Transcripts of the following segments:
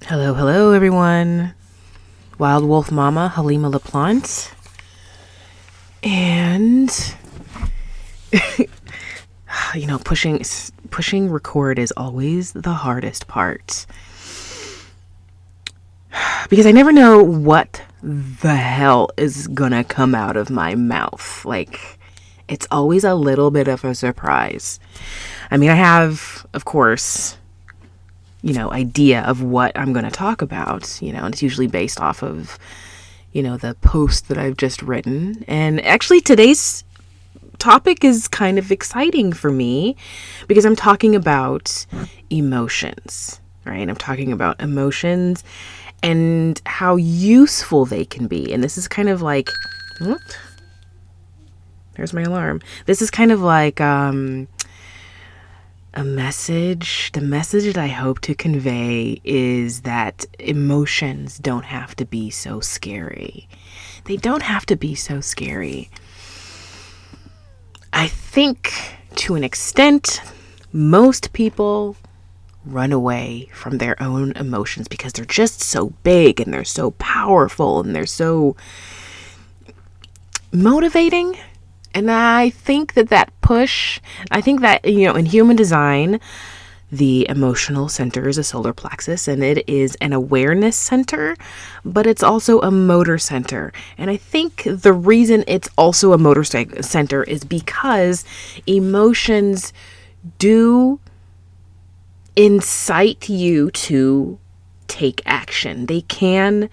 Hello, hello, everyone. Wild Wolf Mama, Halima LaPlante. And, pushing record is always the hardest part. Because I never know what the hell is gonna come out of my mouth. It's always a little bit of a surprise. I have, of course, idea of what I'm going to talk about, and it's usually based off of, the post that I've just written. And actually today's topic is kind of exciting for me because I'm talking about emotions, right? I'm talking about emotions and how useful they can be. And this is kind of like, what? There's my alarm. This is kind of like, a message. The message that I hope to convey is that emotions don't have to be so scary. They don't have to be so scary. I think to an extent, most people run away from their own emotions because they're just so big and they're so powerful and they're so motivating. And I think that in human design, the emotional center is a solar plexus and it is an awareness center, but it's also a motor center. And I think the reason it's also a motor center is because emotions do incite you to take action. They can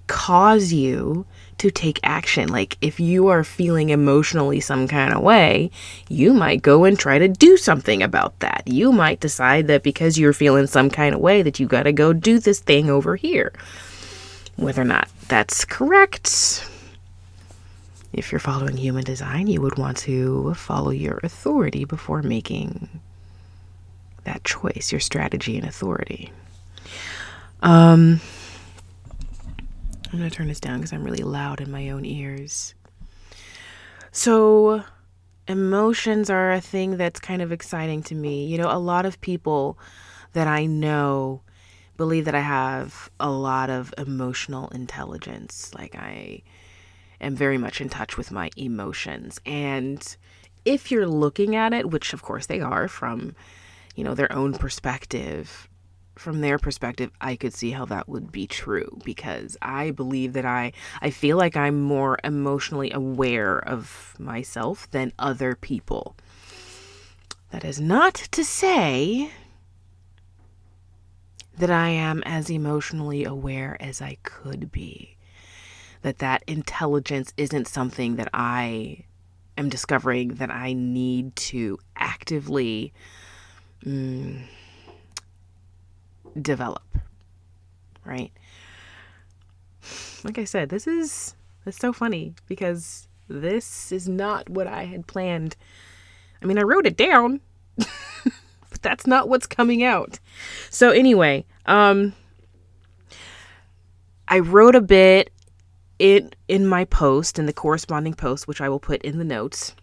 cause you to take action. Like if you are feeling emotionally some kind of way, you might go and try to do something about that. You might decide that because you're feeling some kind of way that you got to go do this thing over here. Whether or not that's correct, if you're following human design, you would want to follow your authority before making that choice, your strategy and authority. I'm going to turn this down because I'm really loud in my own ears. So, emotions are a thing that's kind of exciting to me. A lot of people that I know believe that I have a lot of emotional intelligence. Like I am very much in touch with my emotions. And if you're looking at it, which of course they are from, their own perspective, from their perspective, I could see how that would be true because I believe that I feel like I'm more emotionally aware of myself than other people. That is not to say that I am as emotionally aware as I could be. That intelligence isn't something that I am discovering that I need to actively develop, right? Like I said, it's so funny because this is not what I had planned. I wrote it down, but that's not what's coming out. So anyway, I wrote a bit in my post, in the corresponding post, which I will put in the notes,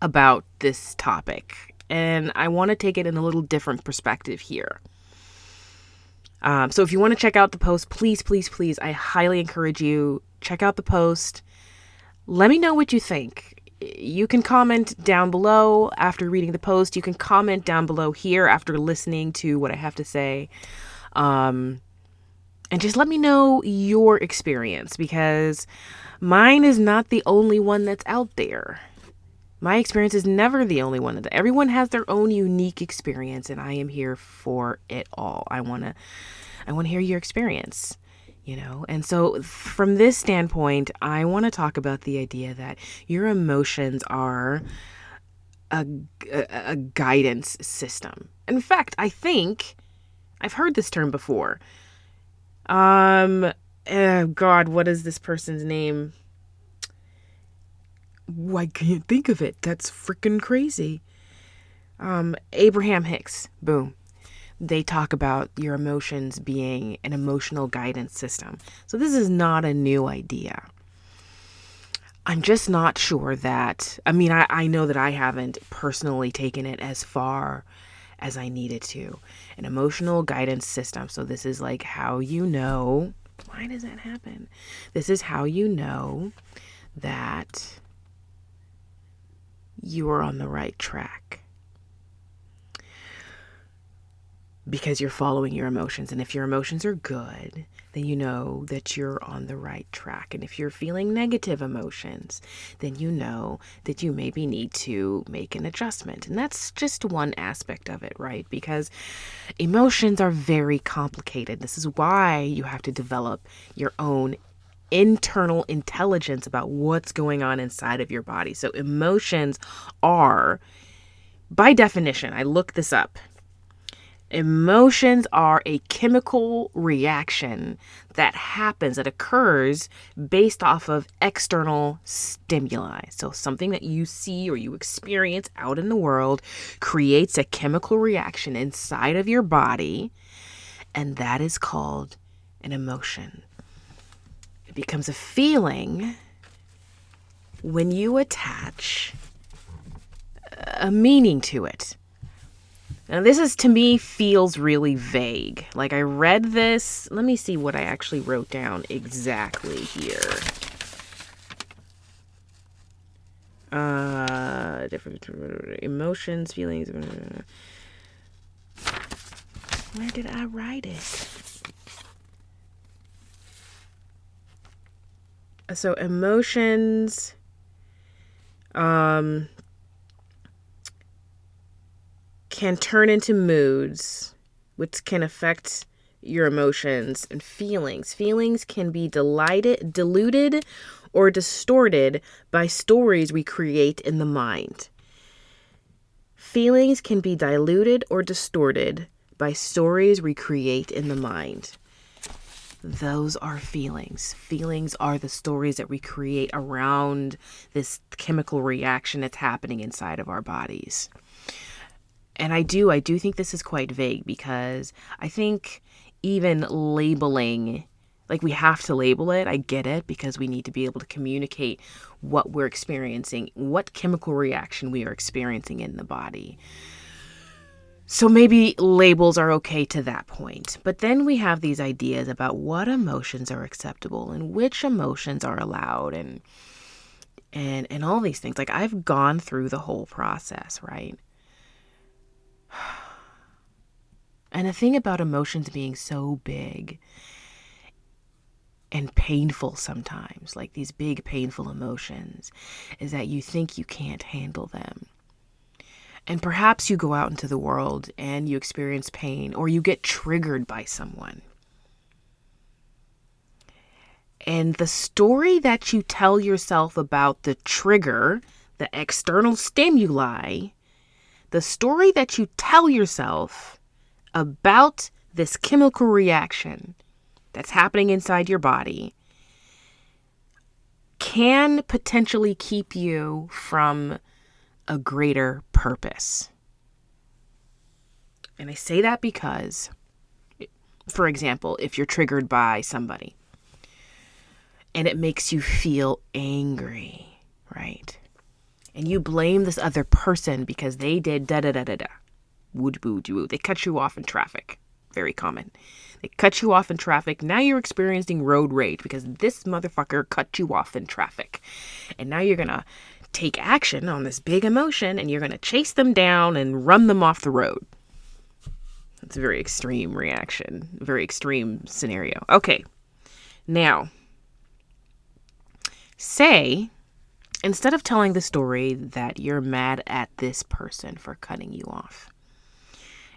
about this topic. And I want to take it in a little different perspective here. So if you want to check out the post, please, I highly encourage you, check out the post. Let me know what you think. You can comment down below after reading the post. You can comment down below here after listening to what I have to say. And just let me know your experience because mine is not the only one that's out there. My experience is never the only one. Everyone has their own unique experience, and I am here for it all. I want to hear your experience, And so from this standpoint, I want to talk about the idea that your emotions are a guidance system. In fact, I think I've heard this term before. God, what is this person's name? I can't think of it. That's freaking crazy. Abraham Hicks. Boom. They talk about your emotions being an emotional guidance system. So this is not a new idea. I'm just not sure that, I know that I haven't personally taken it as far as I needed to. An emotional guidance system. So this is like how you know, why does that happen? This is how you know that you are on the right track. Because you're following your emotions. And if your emotions are good, then you know that you're on the right track. And if you're feeling negative emotions, then you know that you maybe need to make an adjustment. And that's just one aspect of it, right? Because emotions are very complicated. This is why you have to develop your own internal intelligence about what's going on inside of your body. So emotions are, by definition, I looked this up. Emotions are a chemical reaction that happens, that occurs based off of external stimuli. So something that you see or you experience out in the world creates a chemical reaction inside of your body, and that is called an emotion. It becomes a feeling when you attach a meaning to it. Now, this is, to me, feels really vague. Like, I read this. Let me see what I actually wrote down exactly here. Different emotions, feelings. Where did I write it? So, emotions, can turn into moods, which can affect your emotions and feelings. Feelings can be diluted or distorted by stories we create in the mind. Feelings can be diluted or distorted by stories we create in the mind. Those are feelings. Feelings are the stories that we create around this chemical reaction that's happening inside of our bodies. And I do think this is quite vague, because I think even labeling, like, we have to label it. I get it, because we need to be able to communicate what we're experiencing, what chemical reaction we are experiencing in the body. So maybe labels are okay to that point. But then we have these ideas about what emotions are acceptable and which emotions are allowed, and all these things. Like, I've gone through the whole process, right? And the thing about emotions being so big and painful sometimes, like these big painful emotions, is that you think you can't handle them. And perhaps you go out into the world and you experience pain, or you get triggered by someone. And the story that you tell yourself about the trigger, the external stimuli, the story that you tell yourself about this chemical reaction that's happening inside your body can potentially keep you from a greater purpose. And I say that because, for example, if you're triggered by somebody and it makes you feel angry, right? And you blame this other person because they did da-da-da-da-da. They cut you off in traffic. Very common. They cut you off in traffic. Now you're experiencing road rage because this motherfucker cut you off in traffic. And now you're going to take action on this big emotion, and you're going to chase them down and run them off the road. It's a very extreme reaction. Very extreme scenario. Okay. Now, say, instead of telling the story that you're mad at this person for cutting you off,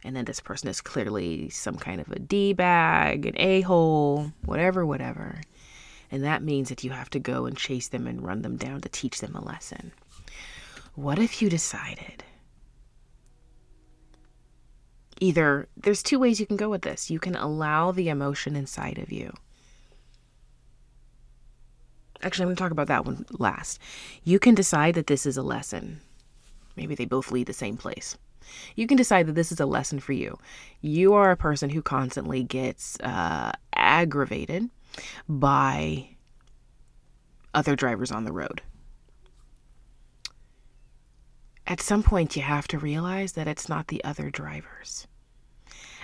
and then this person is clearly some kind of a D-bag, an a-hole, whatever. And that means that you have to go and chase them and run them down to teach them a lesson. What if you decided, either, there's two ways you can go with this. You can allow the emotion inside of you. Actually, I'm going to talk about that one last. You can decide that this is a lesson. Maybe they both lead the same place. You can decide that this is a lesson for you. You are a person who constantly gets aggravated by other drivers on the road. At some point, you have to realize that it's not the other drivers.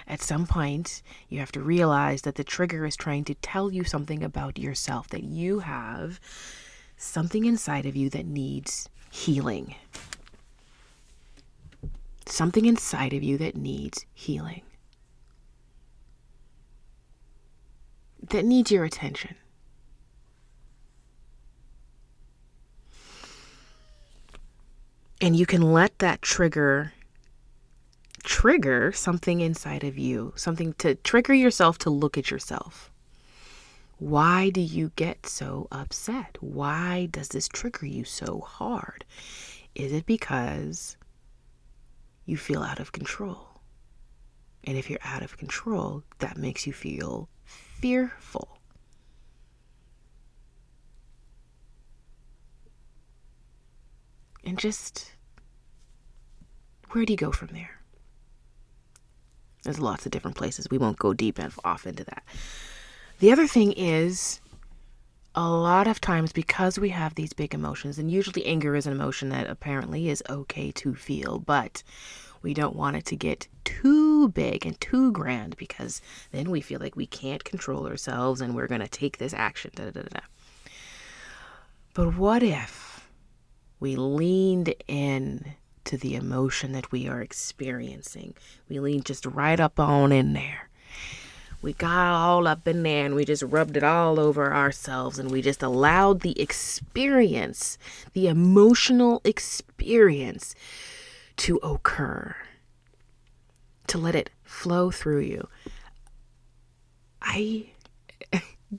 At some point, you have to realize that the trigger is trying to tell you something about yourself, that you have something inside of you that needs healing. Something inside of you that needs healing. That needs your attention. And you can let that trigger something inside of you, something to trigger yourself to look at yourself. Why do you get so upset? Why does this trigger you so hard? Is it because you feel out of control? And if you're out of control, that makes you feel fearful. And just, where do you go from there? There's lots of different places. We won't go deep off into that. The other thing is, a lot of times because we have these big emotions, and usually anger is an emotion that apparently is okay to feel, but we don't want it to get too big and too grand, because then we feel like we can't control ourselves and we're going to take this action. But what if we leaned in to the emotion that we are experiencing? We leaned just right up on in there. We got all up in there and we just rubbed it all over ourselves, and we just allowed the experience, the emotional experience, to occur, to let it flow through you. I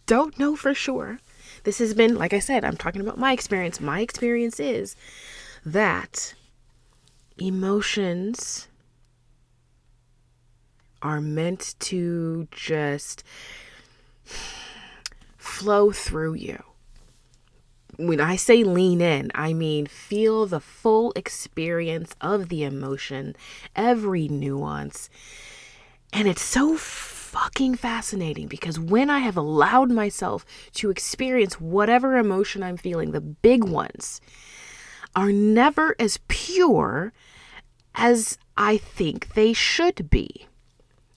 don't know for sure. This has been, like I said, I'm talking about my experience. My experience is that emotions are meant to just flow through you. When I say lean in, I mean feel the full experience of the emotion, every nuance. And it's so fucking fascinating, because when I have allowed myself to experience whatever emotion I'm feeling, the big ones are never as pure as I think they should be.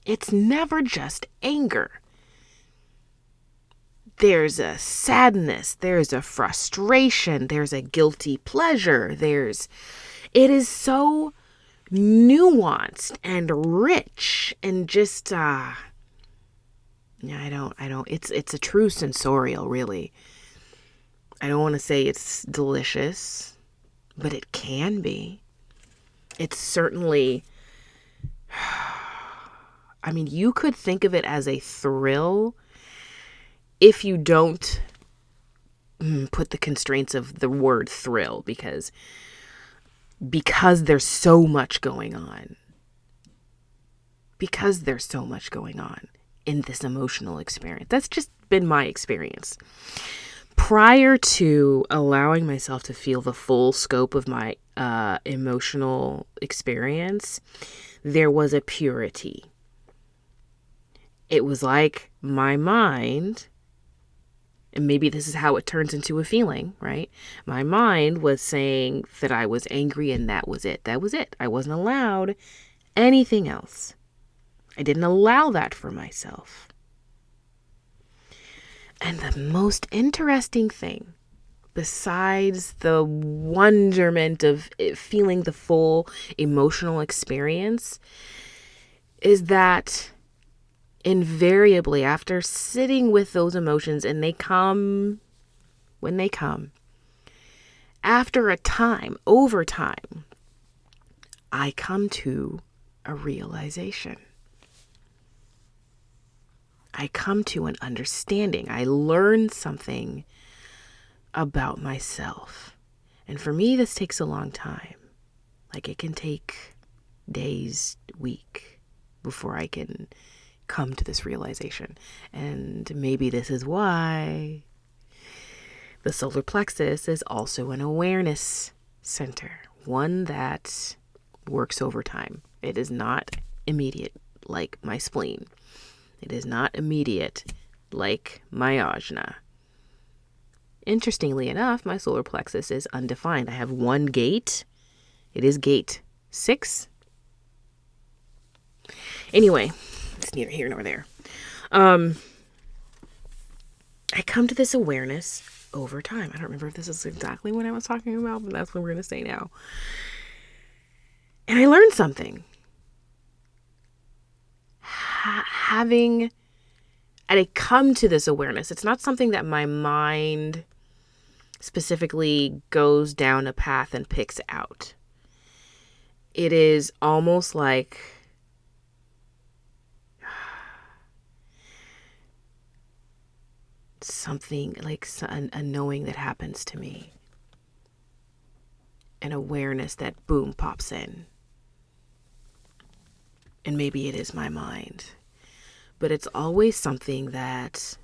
It's never just anger. There's a sadness, there's a frustration, there's a guilty pleasure, it is so nuanced and rich and just, it's a true sensorial, really. I don't want to say it's delicious, but it can be. It's certainly, I mean, you could think of it as a thrill if you don't put the constraints of the word thrill, because there's so much going on. Because there's so much going on in this emotional experience. That's just been my experience. Prior to allowing myself to feel the full scope of my emotional experience, there was a purity. It was like my mind, and maybe this is how it turns into a feeling, right? My mind was saying that I was angry and that was it. That was it. I wasn't allowed anything else. I didn't allow that for myself. And the most interesting thing, besides the wonderment of feeling the full emotional experience, is that invariably, after sitting with those emotions, and they come when they come, after a time, over time, I come to a realization. I come to an understanding. I learn something about myself. And for me, this takes a long time. Like, it can take days, week, before I can come to this realization. And maybe this is why the solar plexus is also an awareness center, one that works over time. It is not immediate like my spleen. It is not immediate like my ajna. Interestingly enough, my solar plexus is undefined. I have one gate It is gate 6. Anyway, it's neither here nor there. I come to this awareness over time. I don't remember if this is exactly what I was talking about, but that's what we're going to say now. And I learned something. And I come to this awareness. It's not something that my mind specifically goes down a path and picks out. It is almost like something like a knowing that happens to me. An awareness that boom pops in. And maybe it is my mind. But it's always something that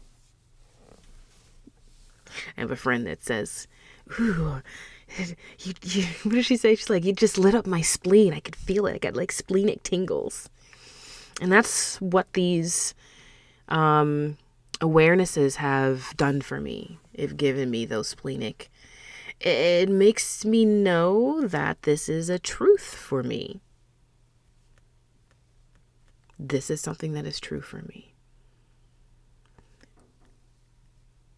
I have a friend that says, ooh, what did she say? She's like, you just lit up my spleen. I could feel it. I got like splenic tingles. And that's what these awarenesses have done for me. It's given me those splenic. It makes me know that this is a truth for me. This is something that is true for me.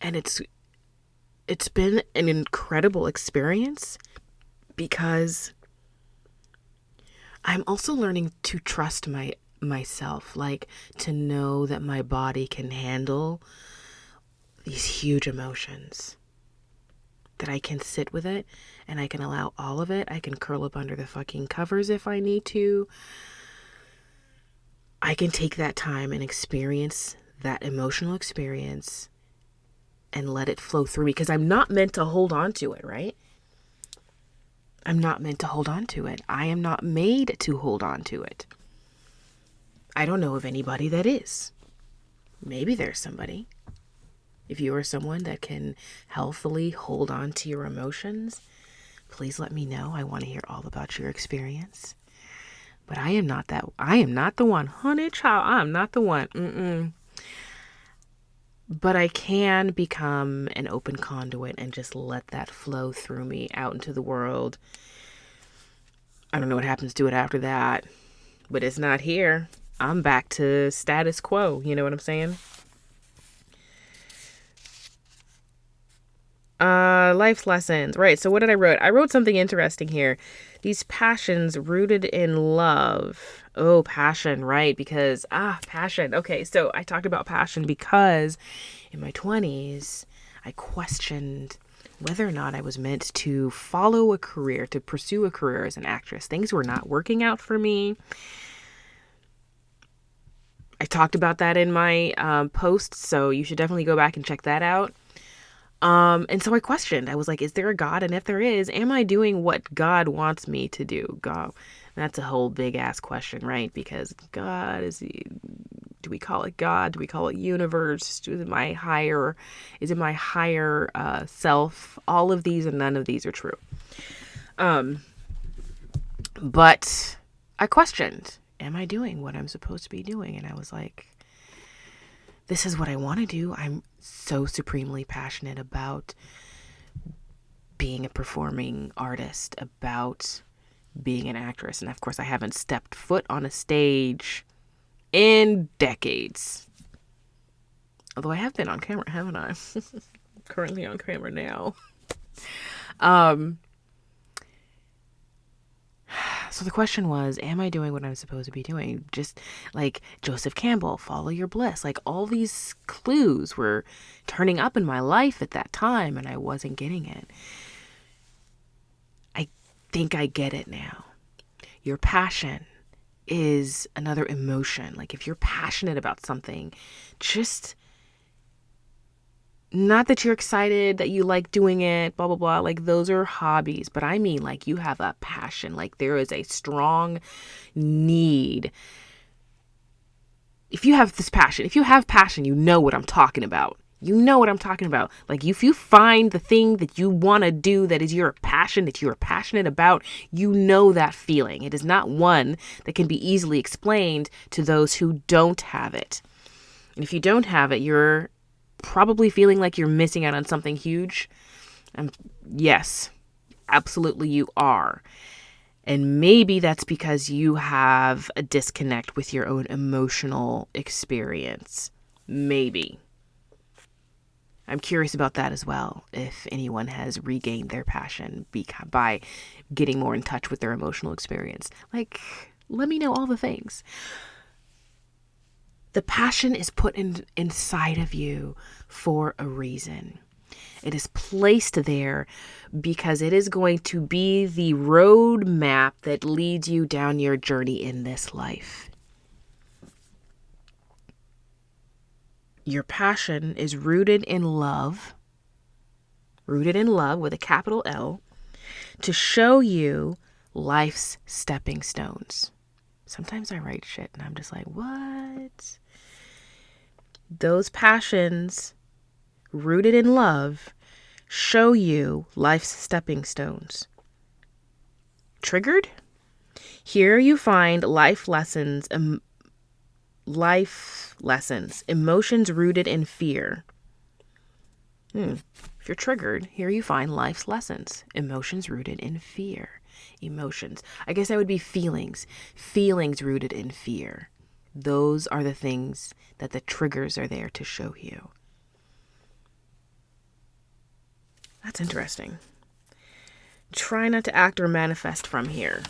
And it's been an incredible experience because I'm also learning to trust myself, like to know that my body can handle these huge emotions, that I can sit with it and I can allow all of it. I can curl up under the fucking covers if I need to. I can take that time and experience that emotional experience and let it flow through me because I'm not meant to hold on to it, right? I'm not meant to hold on to it. I am not made to hold on to it. I don't know of anybody that is. Maybe there's somebody. If you are someone that can healthily hold on to your emotions, please let me know. I want to hear all about your experience. But I am not that. I am not the one. Honey, child, I'm not the one. But I can become an open conduit and just let that flow through me out into the world. I don't know what happens to it after that, but it's not here. I'm back to status quo. You know what I'm saying? Life's lessons. Right. So what did I wrote? I wrote something interesting here. These passions rooted in love. Oh, passion. Right. Because, passion. Okay. So I talked about passion because in my 20s, I questioned whether or not I was meant to follow a career, to pursue a career as an actress. Things were not working out for me. I talked about that in my post, so you should definitely go back and check that out. And so I questioned. I was like, is there a God? And if there is, am I doing what God wants me to do? God, that's a whole big ass question, right? Because God do we call it God? Do we call it universe? Is it my higher self? All of these and none of these are true. But I questioned, am I doing what I'm supposed to be doing? And I was like, this is what I want to do. I'm so supremely passionate about being a performing artist, about being an actress. And of course, I haven't stepped foot on a stage in decades. Although I have been on camera, haven't I? Currently on camera now. So the question was, am I doing what I'm supposed to be doing? Just like Joseph Campbell, follow your bliss. Like all these clues were turning up in my life at that time and I wasn't getting it. I think I get it now. Your passion is another emotion. Like if you're passionate about something, just not that you're excited, that you like doing it, blah, blah, blah. Like those are hobbies. But I mean, like you have a passion. Like there is a strong need. If you have this passion, if you have passion, you know what I'm talking about. You know what I'm talking about. Like if you find the thing that you want to do that is your passion, that you're passionate about, you know that feeling. It is not one that can be easily explained to those who don't have it. And if you don't have it, you're probably feeling like you're missing out on something huge. Yes, absolutely you are. And maybe that's because you have a disconnect with your own emotional experience. Maybe. I'm curious about that as well, if anyone has regained their passion by getting more in touch with their emotional experience. Like, let me know all the things. The passion is put inside of you for a reason. It is placed there because it is going to be the road map that leads you down your journey in this life. Your passion is rooted in love with a capital L, to show you life's stepping stones. Sometimes I write shit and I'm just like, what? Those passions rooted in love show you life's stepping stones. Triggered? Here you find life lessons, emotions rooted in fear. If you're triggered, here you find life's lessons, emotions rooted in fear. Emotions. I guess that would be feelings rooted in fear. Those are the things that the triggers are there to show you. That's interesting. Try not to act or manifest from here.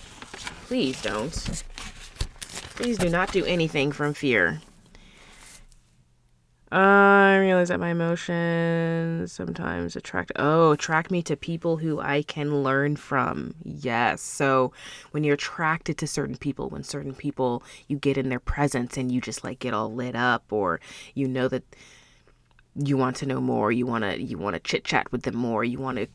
Please don't. Please do not do anything from fear. I realize that my emotions sometimes attract me to people who I can learn from. Yes. So when you're attracted to certain people, when certain people, you get in their presence and you just like get all lit up, or you know that you want to know more, you want to chit chat with them more, you want to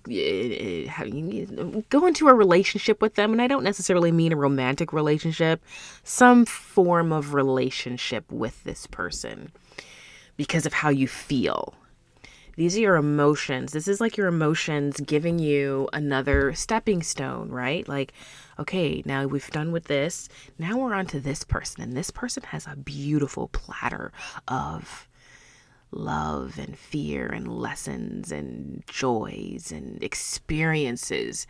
go into a relationship with them. And I don't necessarily mean a romantic relationship, some form of relationship with this person, because of how you feel. These are your emotions. This is like your emotions giving you another stepping stone, right? Like, okay, now we've done with this. Now we're on to this person. And this person has a beautiful platter of love and fear and lessons and joys and experiences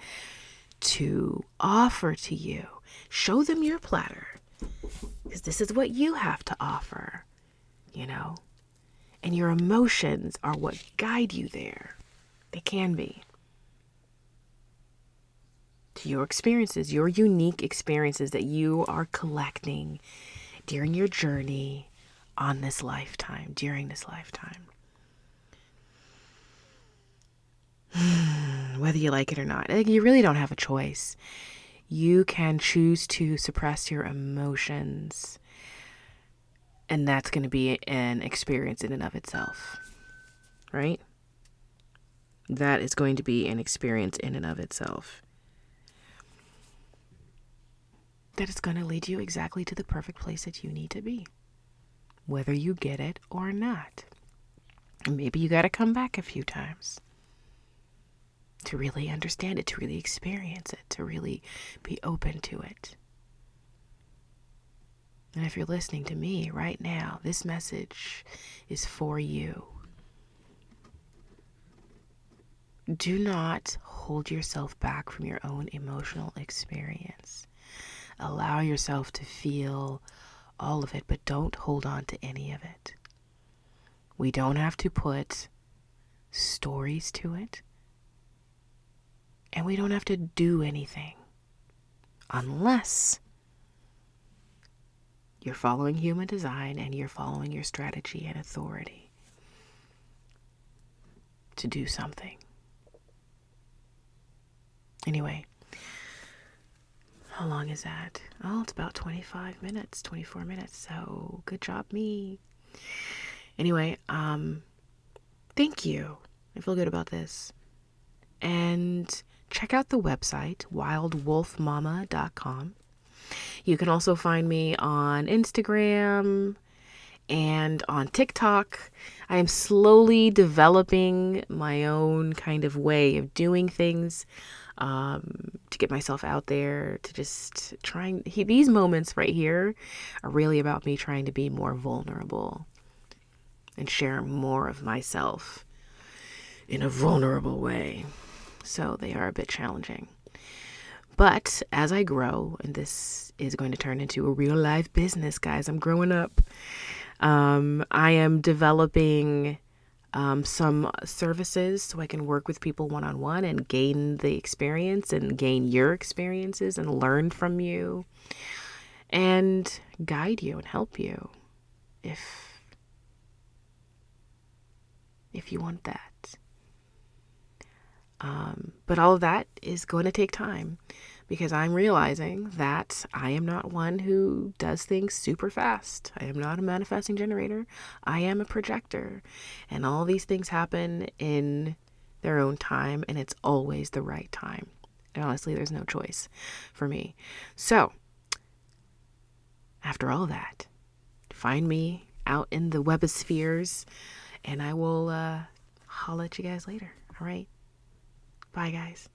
to offer to you. Show them your platter, because this is what you have to offer, you know? And your emotions are what guide you there. They can be. To your experiences, your unique experiences that you are collecting during your journey on this lifetime, during this lifetime. Whether you like it or not, you really don't have a choice. You can choose to suppress your emotions, and that's going to be an experience in and of itself, right? That is going to be an experience in and of itself. That is going to lead you exactly to the perfect place that you need to be, whether you get it or not. And maybe you got to come back a few times to really understand it, to really experience it, to really be open to it. And if you're listening to me right now, this message is for you. Do not hold yourself back from your own emotional experience. Allow yourself to feel all of it, but don't hold on to any of it. We don't have to put stories to it, and we don't have to do anything unless you're following human design and you're following your strategy and authority to do something. Anyway, how long is that? Oh, it's about 24 minutes. So good job, me. Anyway, thank you. I feel good about this. And check out the website, wildwolfmama.com. You can also find me on Instagram and on TikTok. I am slowly developing my own kind of way of doing things, to get myself out there, to just trying. These moments right here are really about me trying to be more vulnerable and share more of myself in a vulnerable way. So they are a bit challenging. But as I grow, and this is going to turn into a real life business, guys, I'm growing up. I am developing some services so I can work with people one-on-one and gain the experience and gain your experiences and learn from you and guide you and help you if you want that. But all of that is going to take time because I'm realizing that I am not one who does things super fast. I am not a manifesting generator. I am a projector. And all these things happen in their own time, and it's always the right time. And honestly, there's no choice for me. So, after all that, find me out in the webospheres, and I will holla at you guys later. All right? Bye, guys.